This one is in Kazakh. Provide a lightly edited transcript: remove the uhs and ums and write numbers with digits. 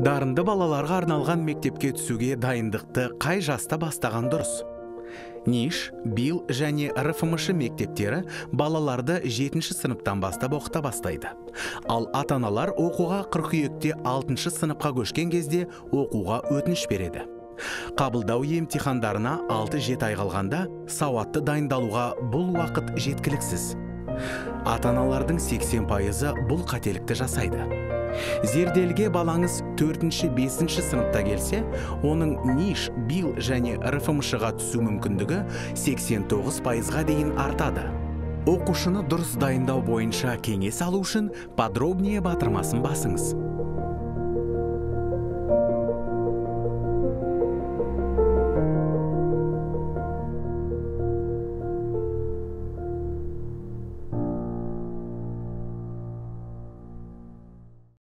Дарынды балаларға арналған мектепке түсуге дайындықты қай жаста бастаған дұрыс? НИШ, БИЛ және РФМШ мектептері балаларды 7-ші сыныптан бастап оқыта бастайды. Ал ата-аналар оқуға қыркүйекте 6-шы сыныпқа көшкен кезде оқуға өтініш береді. Қабылдау емтихандарына 6-7 ай қалғанда сауатты дайындалуға бұл уақыт жеткіліксіз. Ата-аналардың 80%-ы бұл қателікті жасайды. Зерделге балаңыз 4-5 сыныпта келсе, оның НИШ, БИЛ және РФМШ-ға түсу мүмкіндігі 89%-ға дейін артады. Оқушыны дұрыс дайындау бойынша кеңес алу үшін подробнее батырмасын басыңыз.